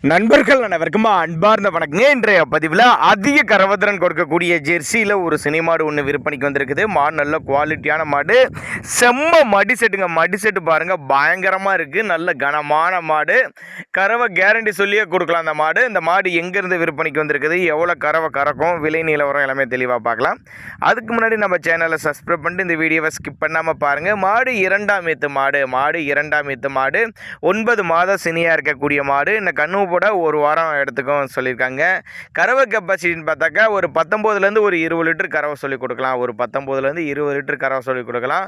நண்பர்கள் அனைவருக்கும் அன்பார்ந்த வணக்கங்க. இன்றைய பதிவில் அதிக கரவத்திறன் கொடுக்கக்கூடிய ஜெர்சியில் ஒரு சினை மாடு ஒன்று விற்பனைக்கு வந்திருக்குது. மாடு நல்ல குவாலிட்டியான மாடு, செம்ம மடி செட்டுங்க. மடி செட்டு பாருங்கள், பயங்கரமாக இருக்குது. நல்ல கனமான மாடு, கறவை கேரண்டி சொல்லியே கொடுக்கலாம். அந்த மாடு எங்கேருந்து விற்பனைக்கு வந்திருக்குது, எவ்வளோ கறவை கறக்கும், விலை நிலவரம் எல்லாமே தெளிவாக பார்க்கலாம். அதுக்கு முன்னாடி நம்ம சேனலை சப்ஸ்கிரைப் பண்ணிட்டு இந்த வீடியோவை ஸ்கிப் பண்ணாமல் பாருங்கள். மாடு இரண்டாம் ஈத்து மாடு, 9 மாதம் சினியாக இருக்கக்கூடிய மாடு. இந்த கண்ணு போட ஒரு வாரம் எடுத்துக்கும் சொல்லியிருக்காங்க. கறவை கெப்பாசிட்டின்னு பார்த்தாக்கா ஒரு 19லேருந்து ஒரு 20 லிட்டர் கறவை சொல்லி கொடுக்கலாம். 19லேருந்து 20 லிட்டர் கறவை சொல்லி கொடுக்கலாம்.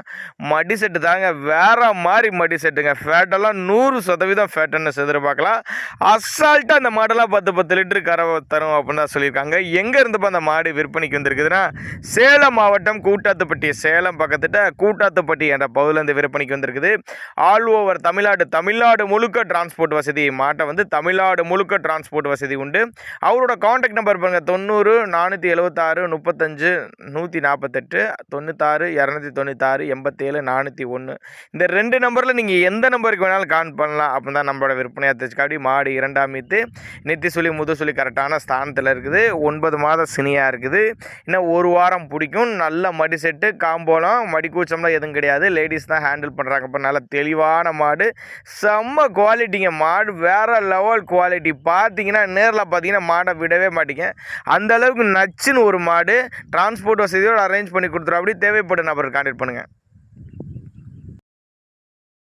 மடி செட்டு தாங்க, வேற மாதிரி மடி செட்டுங்க. ஃபேட்டெல்லாம் 100% ஃபேட்டுன்னு எதிர்பார்க்கலாம். அசால்ட்டாக அந்த மாடெல்லாம் 10 லிட்டர் கறவை தரும் அப்படின்னு தான் சொல்லியிருக்காங்க. எங்கே இருந்துப்போ அந்த மாடு விற்பனைக்கு வந்திருக்குதுன்னா, சேலம் மாவட்டம் கூட்டாத்துப்பட்டி, சேலம் பக்கத்துட்ட கூட்டாத்துப்பட்டி என்ற பகுதியிலேருந்து விற்பனைக்கு வந்திருக்குது. ஆல் ஓவர் தமிழ்நாடு முழுக்க டிரான்ஸ்போர்ட் வசதி, மாட்டை தமிழ்நாடு முழுக்க டிரான்ஸ்போர்ட் வசதி உண்டு. அவரோட காண்டாக்ட் நம்பர் பாருங்க, 90 476 35 148 96 296 87 401. இந்த 2 நம்பரில் நீங்கள் எந்த நம்பருக்கு வேணாலும் கால் பண்ணலாம். அப்போ தான் நம்மளோட விற்பனையாக தெரிஞ்சுக்காடி. மாடு இரண்டாம் ஈத்து, நெத்தி சொல்லி முது கரெக்டான ஸ்தானத்தில் இருக்குது. 9 மாதம் சினியாக இருக்குது. இன்னும் ஒரு வாரம் பிடிக்கும். நல்ல மடி செட்டு, காம்போலம், மடி கூச்சம்லாம் எதுவும் கிடையாது. லேடிஸ் தான் ஹேண்டில் பண்ணுறாங்க. இப்போ நல்ல தெளிவான மாடு, செம்ம குவாலிட்டிங்க. மாடு வேற லெவல் குவாலிட்டி. பார்த்தீங்கன்னா நேரில் பார்த்தீங்கன்னா மாடை விடவே மாட்டீங்க. அந்த அளவுக்கு நச்சுன்னு ஒரு மாடு. டிரான்ஸ்போர்ட் வசதியோடு அரேஞ்ச் பண்ணி கொடுத்துரும். அப்படி தேவைப்படும் நபர் கான்டாக்ட் பண்ணுங்கள்.